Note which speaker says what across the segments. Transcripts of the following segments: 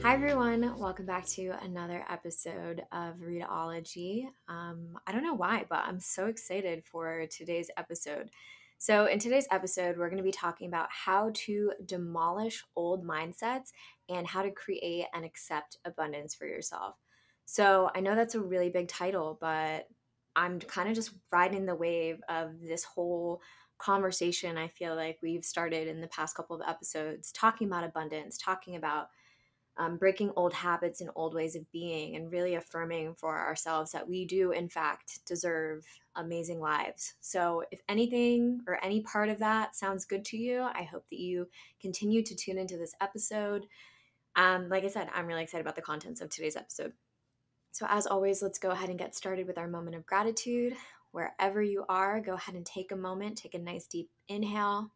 Speaker 1: Hi everyone, welcome back to another episode of Readology. I don't know why, but I'm so excited for today's episode. So, in today's episode, we're going to be talking about how to demolish old mindsets and how to create and accept abundance for yourself. So, I know that's a really big title, but I'm kind of just riding the wave of this whole conversation I feel like we've started in the past couple of episodes talking about abundance, talking about breaking old habits and old ways of being, and really affirming for ourselves that we do, in fact, deserve amazing lives. So, if anything or any part of that sounds good to you, I hope that you continue to tune into this episode. Like I said, I'm really excited about the contents of today's episode. So, as always, let's go ahead and get started with our moment of gratitude. Wherever you are, go ahead and take a moment, take a nice deep inhale,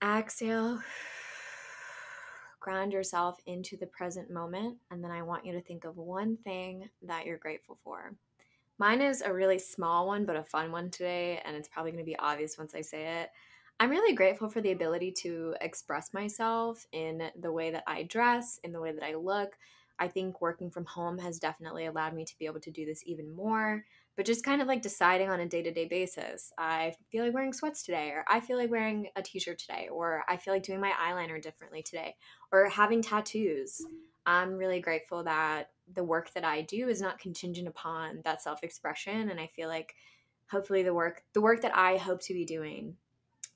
Speaker 1: exhale. Ground yourself into the present moment, and then I want you to think of one thing that you're grateful for. Mine is a really small one, but a fun one today, and it's probably going to be obvious once I say it. I'm really grateful for the ability to express myself in the way that I dress, in the way that I look. I think working from home has definitely allowed me to be able to do this even more, but just kind of like deciding on a day to day basis. I feel like wearing sweats today, or I feel like wearing a t shirt today, or I feel like doing my eyeliner differently today, or having tattoos. I'm really grateful that the work that I do is not contingent upon that self-expression, and I feel like hopefully the work that I hope to be doing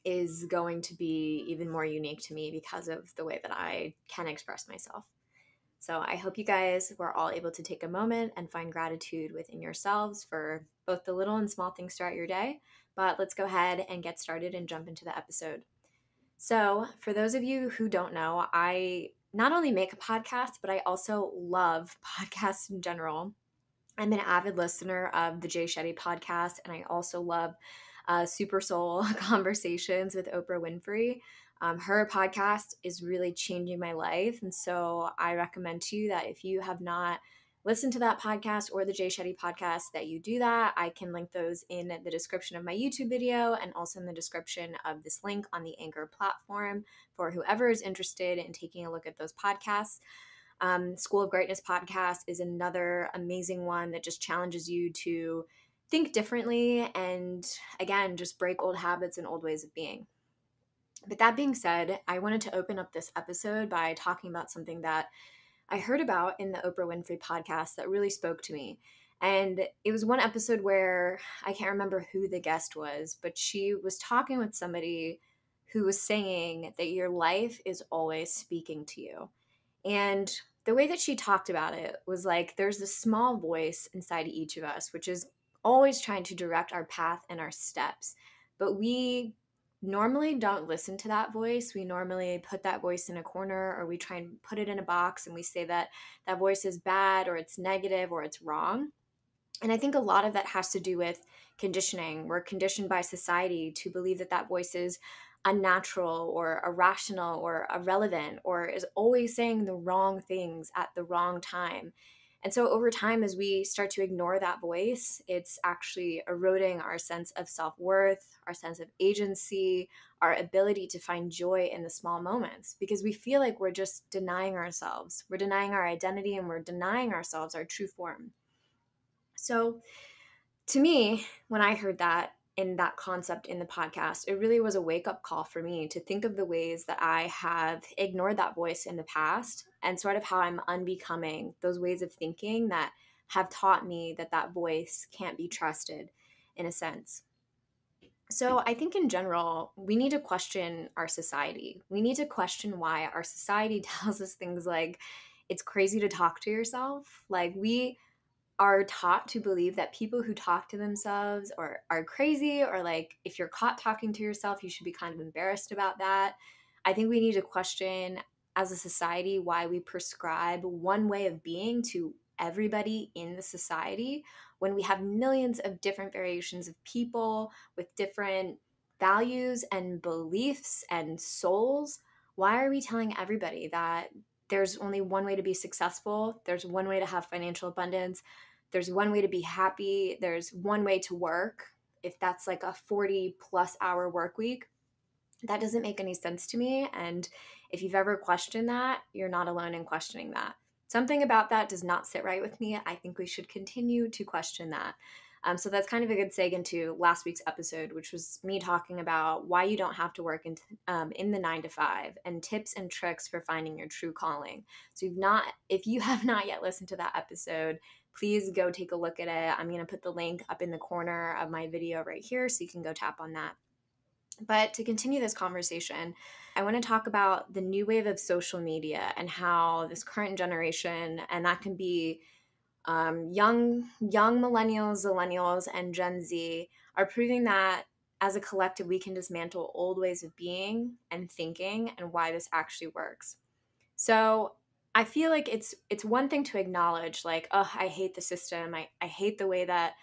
Speaker 1: is going to be even more unique to me because of the way that I can express myself. So I hope you guys were all able to take a moment and find gratitude within yourselves for both the little and small things throughout your day. But let's go ahead and get started and jump into the episode. So, for those of you who don't know, I not only make a podcast, but I also love podcasts in general. I'm an avid listener of the Jay Shetty podcast, and I also love Super Soul Conversations with Oprah Winfrey. Her podcast is really changing my life. And so I recommend to you that if you have not listened to that podcast or the Jay Shetty podcast, that you do that. I can link those in the description of my YouTube video and also in the description of this link on the Anchor platform for whoever is interested in taking a look at those podcasts. School of Greatness podcast is another amazing one that just challenges you to think differently and, again, just break old habits and old ways of being. But that being said, I wanted to open up this episode by talking about something that I heard about in the Oprah Winfrey podcast that really spoke to me. And it was one episode where I can't remember who the guest was, but she was talking with somebody who was saying that your life is always speaking to you. And the way that she talked about it was like there's this small voice inside each of us, which is always trying to direct our path and our steps. But we normally don't listen to that voice. We normally put that voice in a corner, or we try and put it in a box and we say that that voice is bad or it's negative or it's wrong. And I think a lot of that has to do with conditioning. We're conditioned by society to believe that that voice is unnatural or irrational or irrelevant or is always saying the wrong things at the wrong time. And so over time, as we start to ignore that voice, it's actually eroding our sense of self-worth, our sense of agency, our ability to find joy in the small moments, because we feel like we're just denying ourselves. We're denying our identity and we're denying ourselves our true form. So to me, when I heard that in that concept in the podcast, it really was a wake up call for me to think of the ways that I have ignored that voice in the past and sort of how I'm unbecoming those ways of thinking that have taught me that that voice can't be trusted in a sense. So I think in general, we need to question our society. We need to question why our society tells us things like it's crazy to talk to yourself. Like we are taught to believe that people who talk to themselves or are crazy, or like if you're caught talking to yourself, you should be kind of embarrassed about that. I think we need to question as a society why we prescribe one way of being to everybody in the society when we have millions of different variations of people with different values and beliefs and souls. Why are we telling everybody that there's only one way to be successful? There's one way to have financial abundance. There's one way to be happy. There's one way to work. If that's like a 40 plus hour work week, That doesn't make any sense to me. And if you've ever questioned that, you're not alone in questioning that. Something about that does not sit right with me. I think we should continue to question that. So that's kind of a good seg into last week's episode, which was me talking about why you don't have to work in the 9 to 5 and tips and tricks for finding your true calling. So if you have not yet listened to that episode, please go take a look at it. I'm going to put the link up in the corner of my video right here so you can go tap on that. But to continue this conversation, I want to talk about the new wave of social media and how this current generation, and that can be young millennials, zillennials, and Gen Z, are proving that as a collective we can dismantle old ways of being and thinking and why this actually works. So I feel like it's one thing to acknowledge, like, oh, I hate the system. I hate the way that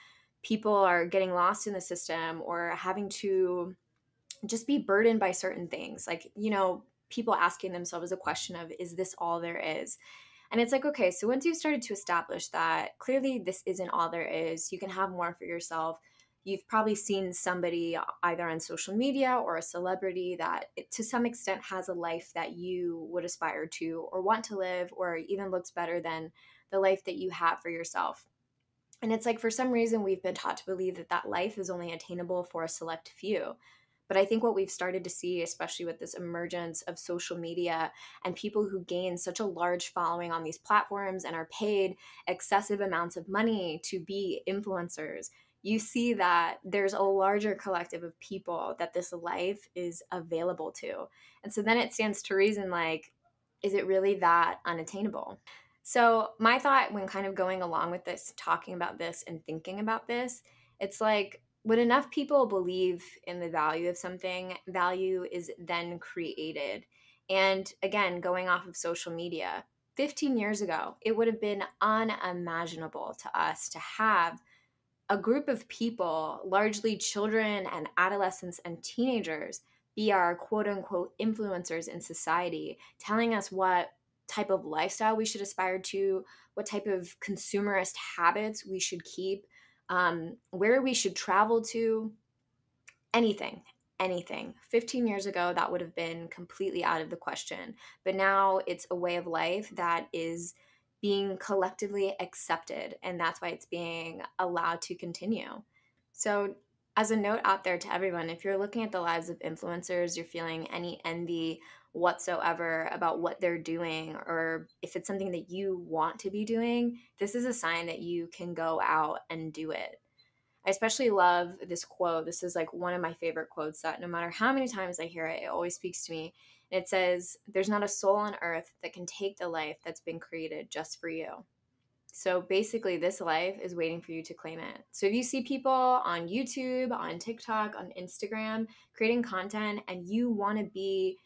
Speaker 1: people are getting lost in the system or having to just be burdened by certain things. Like, people asking themselves a question of, is this all there is? And it's like, okay, so once you've started to establish that clearly this isn't all there is, you can have more for yourself. You've probably seen somebody either on social media or a celebrity that to some extent has a life that you would aspire to or want to live, or even looks better than the life that you have for yourself. And it's like, for some reason, we've been taught to believe that that life is only attainable for a select few. But I think what we've started to see, especially with this emergence of social media and people who gain such a large following on these platforms and are paid excessive amounts of money to be influencers, you see that there's a larger collective of people that this life is available to. And so then it stands to reason, like, is it really that unattainable? So, my thought when kind of going along with this, talking about this and thinking about this, it's like, when enough people believe in the value of something, value is then created. And again, going off of social media, 15 years ago, it would have been unimaginable to us to have a group of people, largely children and adolescents and teenagers, be our quote unquote influencers in society, telling us what type of lifestyle we should aspire to, what type of consumerist habits we should keep, where we should travel to, anything. Anything. 15 years ago, that would have been completely out of the question. But now it's a way of life that is being collectively accepted, and that's why it's being allowed to continue. So, as a note out there to everyone, if you're looking at the lives of influencers, you're feeling any envy whatsoever about what they're doing, or if it's something that you want to be doing, this is a sign that you can go out and do it. I especially love this quote. This is like one of my favorite quotes that no matter how many times I hear it, it always speaks to me. And it says, "There's not a soul on earth that can take the life that's been created just for you." So basically, this life is waiting for you to claim it. So if you see people on YouTube, on TikTok, on Instagram creating content, and you want to be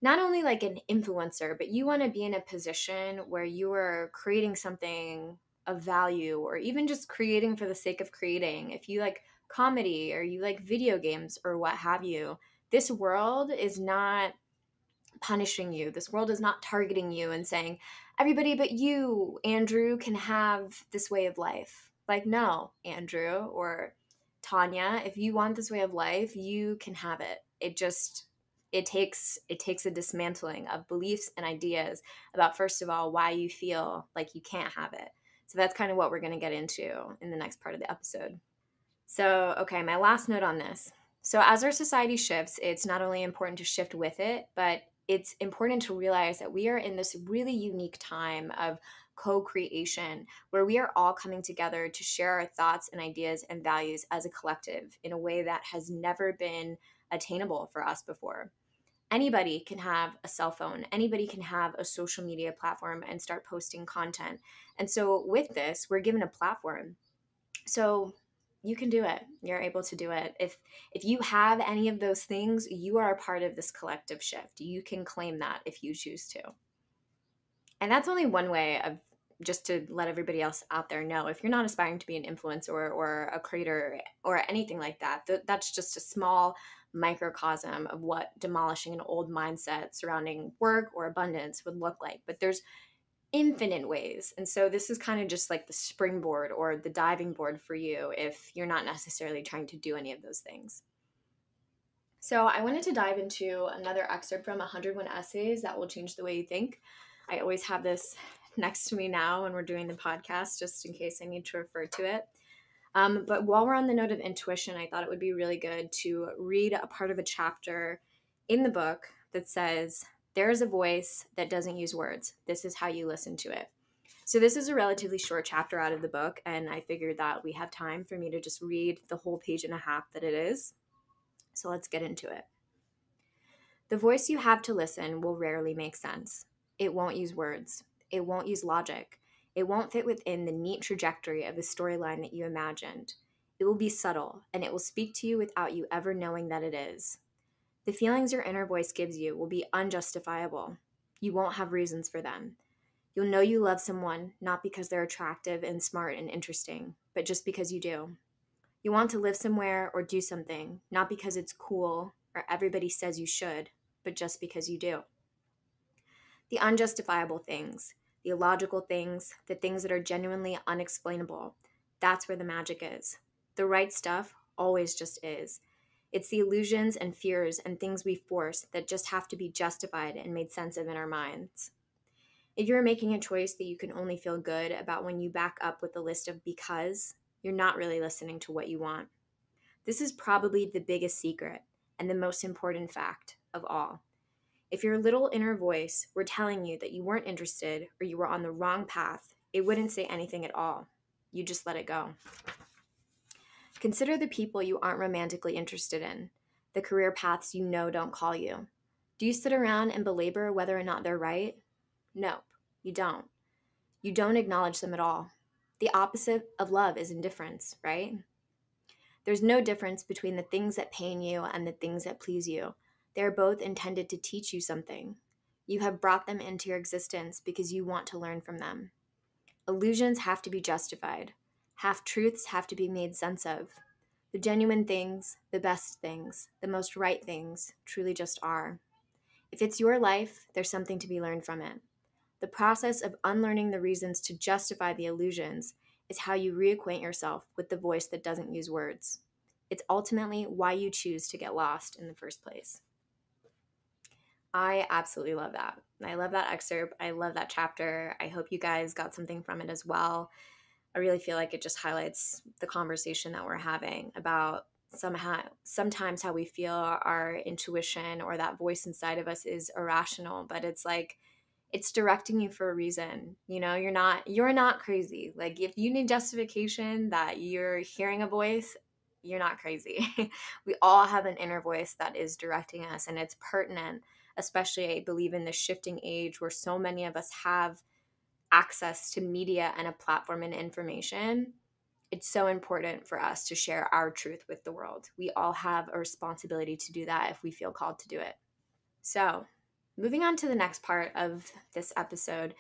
Speaker 1: not only like an influencer, but you want to be in a position where you are creating something of value, or even just creating for the sake of creating. If you like comedy or you like video games or what have you, this world is not punishing you. This world is not targeting you and saying, everybody but you, Andrew, can have this way of life. Like, no, Andrew or Tanya, if you want this way of life, you can have it. It takes a dismantling of beliefs and ideas about, first of all, why you feel like you can't have it. So that's kind of what we're going to get into in the next part of the episode. So, okay, my last note on this. So, as our society shifts, it's not only important to shift with it, but it's important to realize that we are in this really unique time of co creation where we are all coming together to share our thoughts and ideas and values as a collective in a way that has never been attainable for us before. Anybody can have a cell phone, anybody can have a social media platform and start posting content. And so, with this, we're given a platform. So you can do it. You're able to do it. If you have any of those things, you are a part of this collective shift. You can claim that if you choose to. And that's only one way of, just to let everybody else out there know, if you're not aspiring to be an influencer or a creator or anything like that, that's just a small microcosm of what demolishing an old mindset surrounding work or abundance would look like. But there's infinite ways. And so this is kind of just like the springboard or the diving board for you if you're not necessarily trying to do any of those things. So I wanted to dive into another excerpt from 101 Essays That Will Change the Way You Think. I always have this next to me now when we're doing the podcast, just in case I need to refer to it. But while we're on the note of intuition, I thought it would be really good to read a part of a chapter in the book that says, "There is a voice that doesn't use words. This is how you listen to it." So this is a relatively short chapter out of the book, and I figured that we have time for me to just read the whole page and a half that it is. So let's get into it. The voice you have to listen will rarely make sense. It won't use words. It won't use logic. It won't fit within the neat trajectory of the storyline that you imagined. It will be subtle, and it will speak to you without you ever knowing that it is. The feelings your inner voice gives you will be unjustifiable. You won't have reasons for them. You'll know you love someone not because they're attractive and smart and interesting, but just because you do. You want to live somewhere or do something, not because it's cool or everybody says you should, but just because you do. The unjustifiable things, the illogical things, the things that are genuinely unexplainable, that's where the magic is. The right stuff always just is. It's the illusions and fears and things we force that just have to be justified and made sense of in our minds. If you're making a choice that you can only feel good about when you back up with a list of because, you're not really listening to what you want. This is probably the biggest secret and the most important fact of all. If your little inner voice were telling you that you weren't interested or you were on the wrong path, it wouldn't say anything at all. You just let it go. Consider the people you aren't romantically interested in, the career paths you know don't call you. Do you sit around and belabor whether or not they're right? Nope, you don't. You don't acknowledge them at all. The opposite of love is indifference, right? There's no difference between the things that pain you and the things that please you. They are both intended to teach you something. You have brought them into your existence because you want to learn from them. Illusions have to be justified. Half-truths have to be made sense of. The genuine things, the best things, the most right things truly just are. If it's your life, there's something to be learned from it. The process of unlearning the reasons to justify the illusions is how you reacquaint yourself with the voice that doesn't use words. It's ultimately why you choose to get lost in the first place. I absolutely love that. I love that excerpt. I love that chapter. I hope you guys got something from it as well. I really feel like it just highlights the conversation that we're having about sometimes how we feel our intuition or that voice inside of us is irrational, but it's like it's directing you for a reason. You know, you're not crazy. Like if you need justification that you're hearing a voice, you're not crazy. We all have an inner voice that is directing us, and it's pertinent, especially I believe in the shifting age where so many of us have access to media and a platform and information. It's so important for us to share our truth with the world. We all have a responsibility to do that if we feel called to do it. So, moving on to the next part of this episode,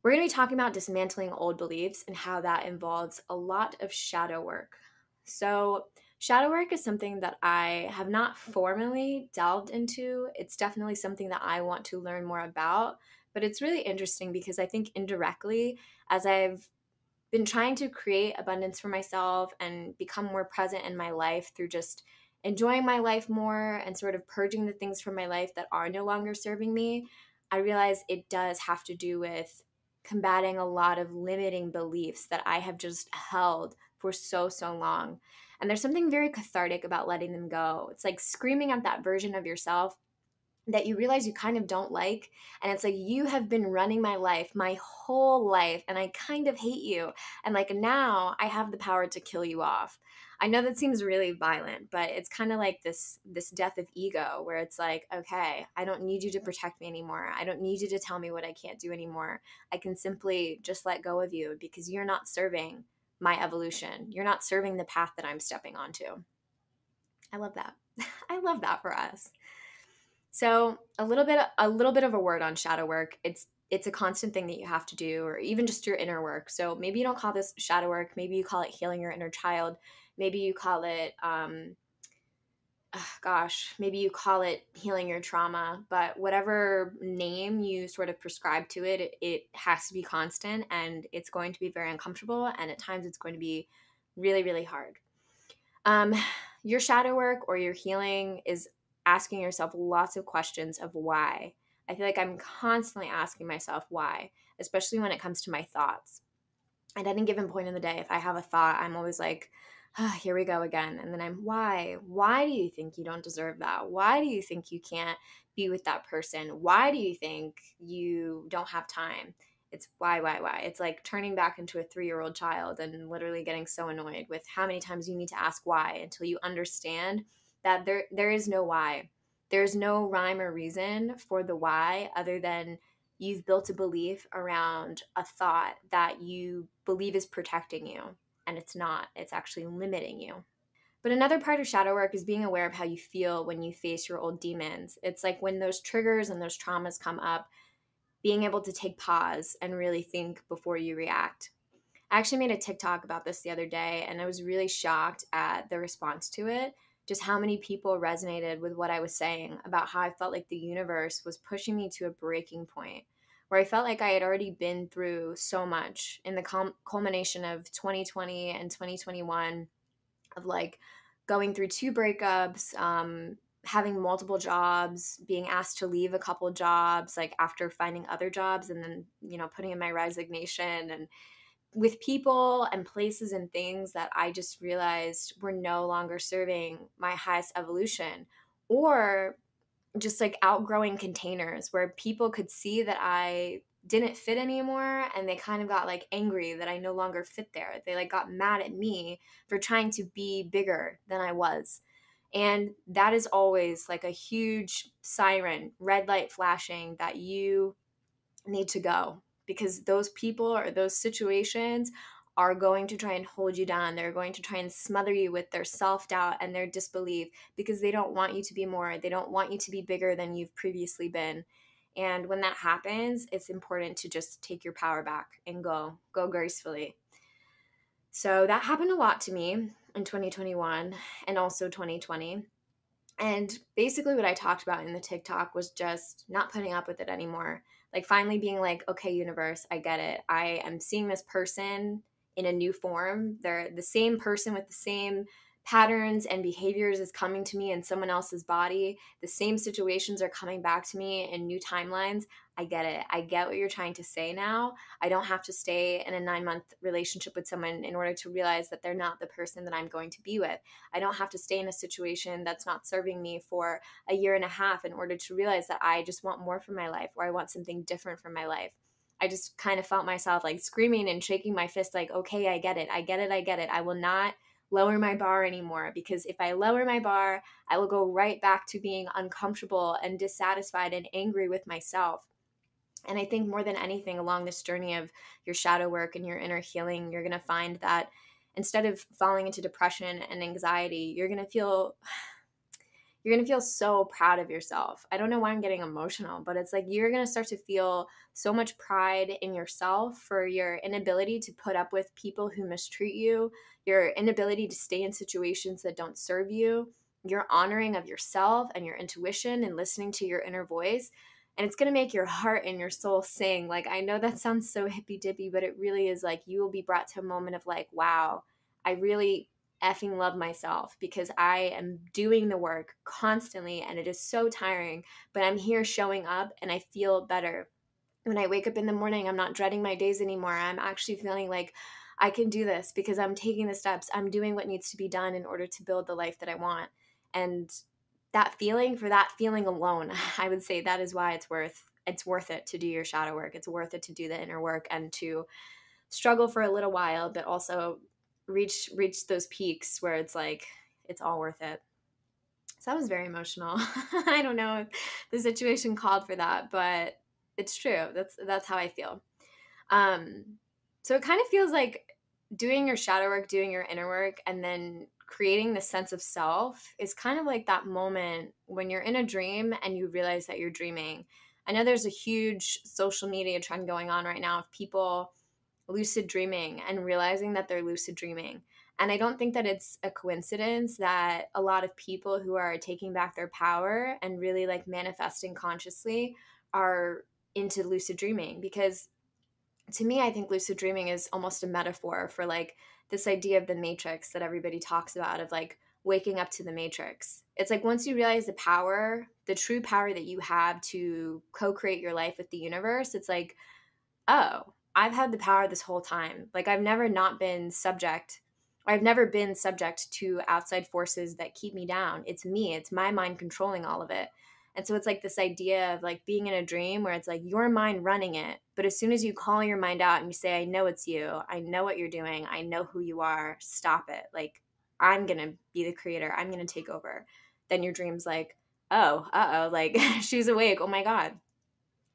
Speaker 1: we're going to be talking about dismantling old beliefs and how that involves a lot of shadow work. So, shadow work is something that I have not formally delved into. It's definitely something that I want to learn more about, but it's really interesting because I think indirectly, as I've been trying to create abundance for myself and become more present in my life through just enjoying my life more and sort of purging the things from my life that are no longer serving me, I realize it does have to do with combating a lot of limiting beliefs that I have just held for so, so long. And there's something very cathartic about letting them go. It's like screaming at that version of yourself that you realize you kind of don't like. And it's like, you have been running my life, my whole life, and I kind of hate you. And like now I have the power to kill you off. I know that seems really violent, but it's kind of like this death of ego where it's like, okay, I don't need you to protect me anymore. I don't need you to tell me what I can't do anymore. I can simply just let go of you because you're not serving my evolution. You're not serving the path that I'm stepping onto. I love that. I love that for us. So a little bit of a word on shadow work. It's a constant thing that you have to do, or even just your inner work. So maybe you don't call this shadow work. Maybe you call it healing your inner child. Maybe you call it, maybe you call it healing your trauma. But whatever name you sort of prescribe to it, it has to be constant, and it's going to be very uncomfortable, and at times it's going to be really, really hard. Your shadow work or your healing is asking yourself lots of questions of why. I feel like I'm constantly asking myself why, especially when it comes to my thoughts. At any given point in the day, if I have a thought, I'm always like, here we go again. And then why? Why do you think you don't deserve that? Why do you think you can't be with that person? Why do you think you don't have time? It's why? It's like turning back into a 3-year-old child and literally getting so annoyed with how many times you need to ask why until you understand that there is no why. There's no rhyme or reason for the why other than you've built a belief around a thought that you believe is protecting you, and it's not. It's actually limiting you. But another part of shadow work is being aware of how you feel when you face your old demons. It's like when those triggers and those traumas come up, being able to take pause and really think before you react. I actually made a TikTok about this the other day, and I was really shocked at the response to it. Just how many people resonated with what I was saying about how I felt like the universe was pushing me to a breaking point where I felt like I had already been through so much in the culmination of 2020 and 2021 of like going through 2 breakups, having multiple jobs, being asked to leave a couple jobs, like after finding other jobs, and then, putting in my resignation, and with people and places and things that I just realized were no longer serving my highest evolution, or just like outgrowing containers where people could see that I didn't fit anymore, and they kind of got like angry that I no longer fit there. They like got mad at me for trying to be bigger than I was. And that is always like a huge siren, red light flashing that you need to go, because those people or those situations are going to try and hold you down. They're going to try and smother you with their self-doubt and their disbelief because they don't want you to be more. They don't want you to be bigger than you've previously been. And when that happens, it's important to just take your power back and go gracefully. So that happened a lot to me in 2021 and also 2020. And basically, what I talked about in the TikTok was just not putting up with it anymore. Like, finally being like, okay, universe, I get it. I am seeing this person in a new form. They're the same person with the same patterns and behaviors is coming to me in someone else's body. The same situations are coming back to me in new timelines. I get it. I get what you're trying to say now. I don't have to stay in a 9-month relationship with someone in order to realize that they're not the person that I'm going to be with. I don't have to stay in a situation that's not serving me for a year and a half in order to realize that I just want more from my life, or I want something different from my life. I just kind of felt myself like screaming and shaking my fist like, okay, I get it. I get it. I get it. I will not lower my bar anymore, because if I lower my bar, I will go right back to being uncomfortable and dissatisfied and angry with myself. And I think more than anything along this journey of your shadow work and your inner healing, you're going to find that instead of falling into depression and anxiety, you're going to feel so proud of yourself. I don't know why I'm getting emotional, but it's like you're going to start to feel so much pride in yourself for your inability to put up with people who mistreat you, your inability to stay in situations that don't serve you, your honoring of yourself and your intuition and listening to your inner voice. And it's going to make your heart and your soul sing. Like, I know that sounds so hippy dippy, but it really is like you will be brought to a moment of like, wow, I really effing love myself because I am doing the work constantly and it is so tiring, but I'm here showing up and I feel better. When I wake up in the morning, I'm not dreading my days anymore. I'm actually feeling like I can do this because I'm taking the steps. I'm doing what needs to be done in order to build the life that I want. And for that feeling alone, I would say that is why it's worth it to do your shadow work. It's worth it to do the inner work and to struggle for a little while, but also reach those peaks where it's like it's all worth it. So that was very emotional. I don't know if the situation called for that, but it's true. That's how I feel. Um, so it kind of feels like doing your shadow work, doing your inner work, and then creating the sense of self is kind of like that moment when you're in a dream and you realize that you're dreaming. I know there's a huge social media trend going on right now of people lucid dreaming and realizing that they're lucid dreaming. And I don't think that it's a coincidence that a lot of people who are taking back their power and really like manifesting consciously are into lucid dreaming, because to me, I think lucid dreaming is almost a metaphor for like this idea of the matrix that everybody talks about of like waking up to the matrix. It's like once you realize the power, the true power that you have to co-create your life with the universe, it's like, oh, I've had the power this whole time. Like I've never been subject to outside forces that keep me down. It's me, it's my mind controlling all of it. And so it's like this idea of like being in a dream where it's like your mind running it. But as soon as you call your mind out and you say, I know it's you, I know what you're doing, I know who you are, stop it. Like, I'm going to be the creator, I'm going to take over. Then your dream's like, oh, like she's awake. Oh my God.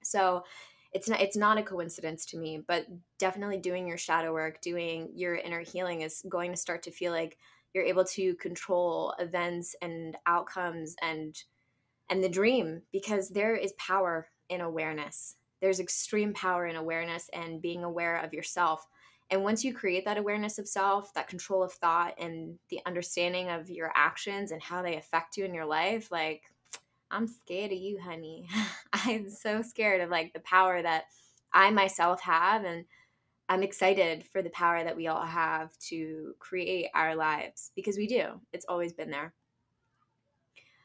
Speaker 1: So it's not a coincidence to me, but definitely doing your shadow work, doing your inner healing is going to start to feel like you're able to control events and outcomes and the dream, because there is power in awareness. There's extreme power in awareness and being aware of yourself. And once you create that awareness of self, that control of thought, and the understanding of your actions and how they affect you in your life, like, I'm scared of you, honey. I'm so scared of like the power that I myself have. And I'm excited for the power that we all have to create our lives, because we do. It's always been there.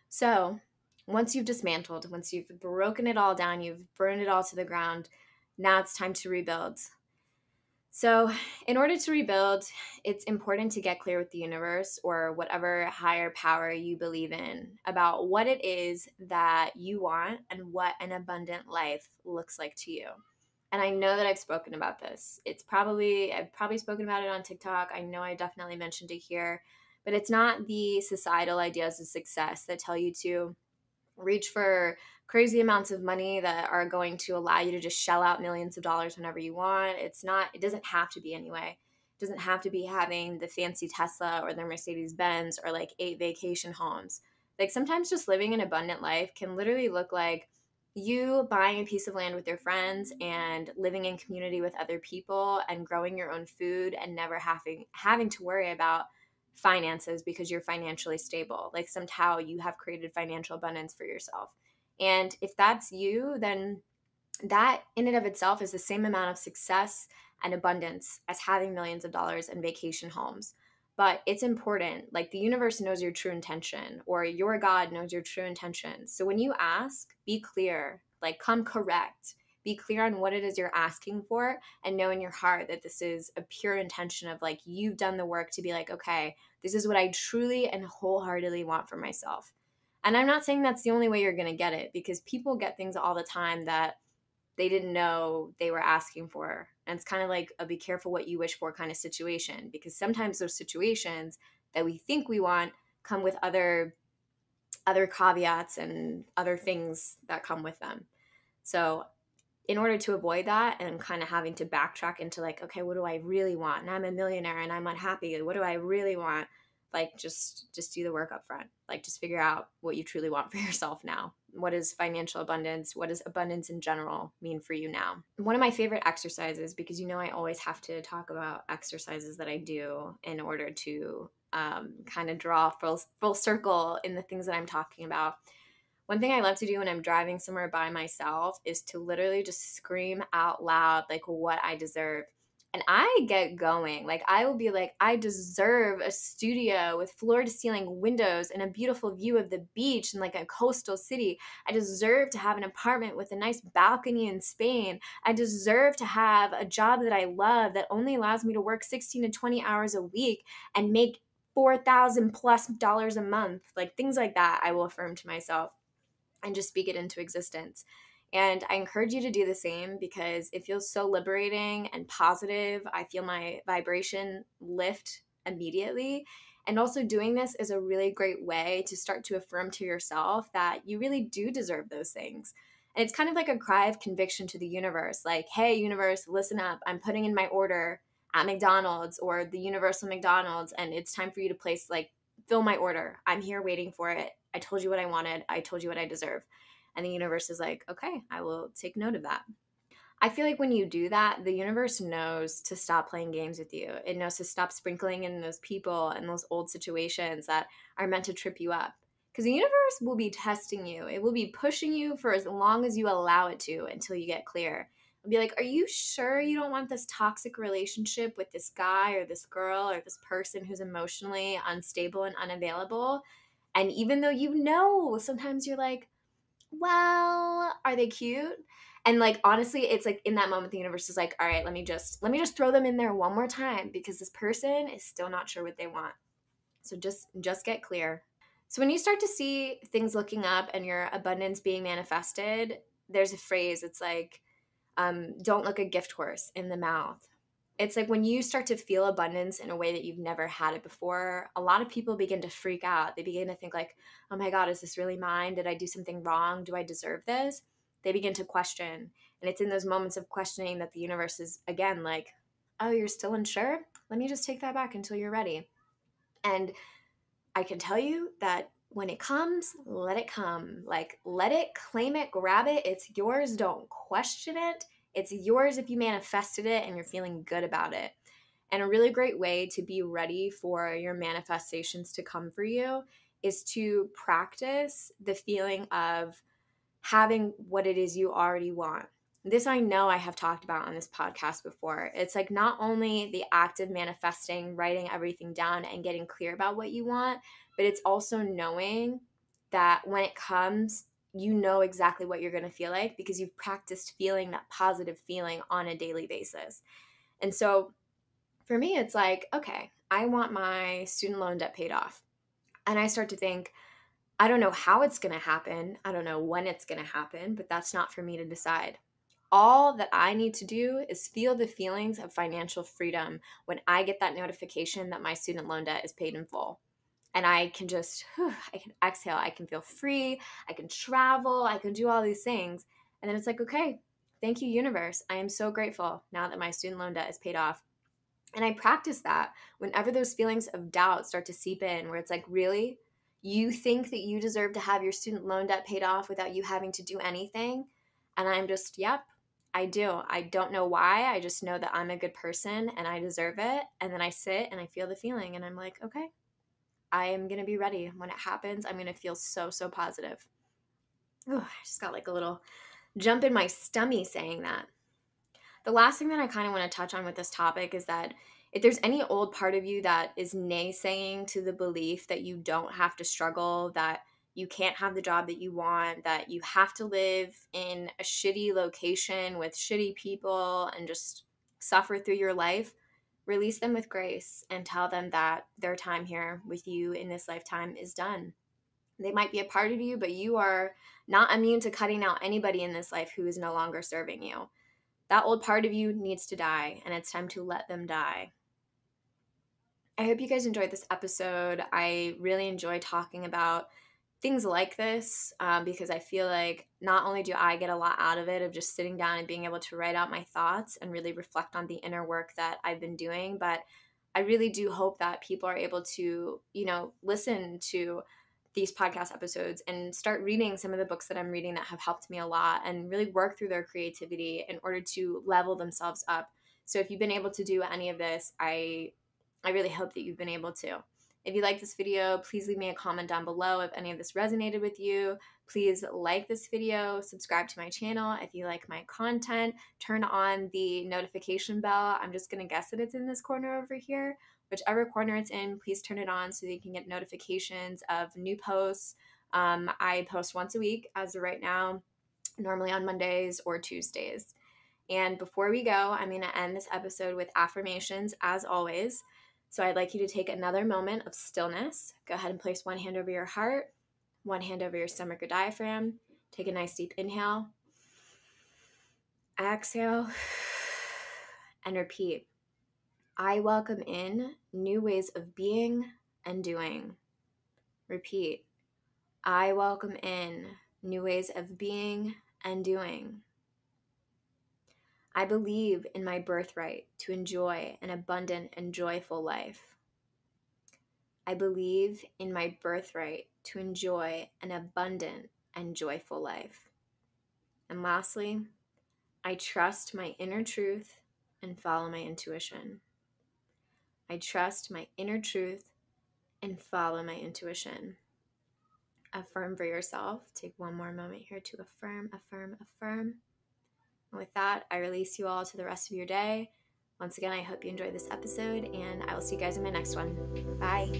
Speaker 1: So once you've dismantled, once you've broken it all down, you've burned it all to the ground, now it's time to rebuild. So, in order to rebuild, it's important to get clear with the universe or whatever higher power you believe in about what it is that you want and what an abundant life looks like to you. And I know that I've spoken about this. I've probably spoken about it on TikTok. I know I definitely mentioned it here, but it's not the societal ideas of success that tell you to reach for crazy amounts of money that are going to allow you to just shell out millions of dollars whenever you want. It doesn't have to be anyway. It doesn't have to be having the fancy Tesla or the Mercedes Benz or like 8 vacation homes. Like sometimes just living an abundant life can literally look like you buying a piece of land with your friends and living in community with other people and growing your own food and never having to worry about finances because you're financially stable. Like somehow you have created financial abundance for yourself. And if that's you, then that in and of itself is the same amount of success and abundance as having millions of dollars and vacation homes. But it's important, like the universe knows your true intention, or your God knows your true intention. So when you ask, be clear, like come correct. Be clear on what it is you're asking for, and know in your heart that this is a pure intention of like you've done the work to be like, okay, this is what I truly and wholeheartedly want for myself. And I'm not saying that's the only way you're going to get it, because people get things all the time that they didn't know they were asking for. And it's kind of like a be careful what you wish for kind of situation, because sometimes those situations that we think we want come with other caveats and other things that come with them. So in order to avoid that and kind of having to backtrack into like, okay, what do I really want? And I'm a millionaire and I'm unhappy. What do I really want? Like just do the work up front. Like just figure out what you truly want for yourself now. What is financial abundance? What does abundance in general mean for you now? One of my favorite exercises, because you know I always have to talk about exercises that I do in order to kind of draw full circle in the things that I'm talking about. One thing I love to do when I'm driving somewhere by myself is to literally just scream out loud, like, what I deserve. And I get going. Like, I will be like, I deserve a studio with floor to ceiling windows and a beautiful view of the beach in like a coastal city. I deserve to have an apartment with a nice balcony in Spain. I deserve to have a job that I love that only allows me to work 16 to 20 hours a week and make $4,000 plus a month. Like, things like that, I will affirm to myself and just speak it into existence. And I encourage you to do the same, because it feels so liberating and positive. I feel my vibration lift immediately. And also doing this is a really great way to start to affirm to yourself that you really do deserve those things. And it's kind of like a cry of conviction to the universe. Like, hey, universe, listen up. I'm putting in my order at McDonald's or the Universal McDonald's, and it's time for you to place, like, fill my order. I'm here waiting for it. I told you what I wanted. I told you what I deserve. And the universe is like, okay, I will take note of that. I feel like when you do that, the universe knows to stop playing games with you. It knows to stop sprinkling in those people and those old situations that are meant to trip you up. Because the universe will be testing you. It will be pushing you for as long as you allow it to until you get clear. I'll be like, are you sure you don't want this toxic relationship with this guy or this girl or this person who's emotionally unstable and unavailable? And even though sometimes you're like, well, are they cute? And like honestly, it's like in that moment the universe is like, all right, let me just throw them in there one more time because this person is still not sure what they want. So just get clear. So when you start to see things looking up and your abundance being manifested, there's a phrase. It's like, don't look a gift horse in the mouth. It's like when you start to feel abundance in a way that you've never had it before, a lot of people begin to freak out. They begin to think like, oh my God, is this really mine? Did I do something wrong? Do I deserve this? They begin to question. And it's in those moments of questioning that the universe is, again, like, oh, you're still unsure? Let me just take that back until you're ready. And I can tell you that when it comes, let it come. Like, let it, claim it, grab it. It's yours. Don't question it. It's yours if you manifested it and you're feeling good about it. And a really great way to be ready for your manifestations to come for you is to practice the feeling of having what it is you already want. This I know I have talked about on this podcast before. It's like not only the act of manifesting, writing everything down and getting clear about what you want, but it's also knowing that when it comes, you know exactly what you're going to feel like because you've practiced feeling that positive feeling on a daily basis. And so for me, it's like, okay, I want my student loan debt paid off. And I start to think, I don't know how it's going to happen. I don't know when it's going to happen, but that's not for me to decide. All that I need to do is feel the feelings of financial freedom when I get that notification that my student loan debt is paid in full. And I can just, I can exhale. I can feel free. I can travel. I can do all these things. And then it's like, okay, thank you, universe. I am so grateful now that my student loan debt is paid off. And I practice that whenever those feelings of doubt start to seep in, where it's like, really? You think that you deserve to have your student loan debt paid off without you having to do anything? And I'm just, yep, I do. I don't know why. I just know that I'm a good person and I deserve it. And then I sit and I feel the feeling and I'm like, okay, I am going to be ready. When it happens, I'm going to feel so, so positive. Ooh, I just got like a little jump in my stomach saying that. The last thing that I kind of want to touch on with this topic is that if there's any old part of you that is naysaying to the belief that you don't have to struggle, that you can't have the job that you want, that you have to live in a shitty location with shitty people and just suffer through your life, release them with grace and tell them that their time here with you in this lifetime is done. They might be a part of you, but you are not immune to cutting out anybody in this life who is no longer serving you. That old part of you needs to die, and it's time to let them die. I hope you guys enjoyed this episode. I really enjoy talking about things like this because I feel like not only do I get a lot out of it, of just sitting down and being able to write out my thoughts and really reflect on the inner work that I've been doing, but I really do hope that people are able to, listen to these podcast episodes and start reading some of the books that I'm reading that have helped me a lot and really work through their creativity in order to level themselves up. So if you've been able to do any of this, I really hope that you've been able to. If you like this video, please leave me a comment down below if any of this resonated with you. Please like this video, subscribe to my channel if you like my content, turn on the notification bell. I'm just going to guess that it's in this corner over here. Whichever corner it's in, please turn it on so that you can get notifications of new posts. I post once a week as of right now, normally on Mondays or Tuesdays. And before we go, I'm going to end this episode with affirmations as always. So I'd like you to take another moment of stillness. Go ahead and place one hand over your heart, one hand over your stomach or diaphragm. Take a nice deep inhale. Exhale. And repeat. I welcome in new ways of being and doing. Repeat. I welcome in new ways of being and doing. I believe in my birthright to enjoy an abundant and joyful life. I believe in my birthright to enjoy an abundant and joyful life. And lastly, I trust my inner truth and follow my intuition. I trust my inner truth and follow my intuition. Affirm for yourself. Take one more moment here to affirm, affirm, affirm. And with that, I release you all to the rest of your day. Once again, I hope you enjoyed this episode, and I will see you guys in my next one. Bye.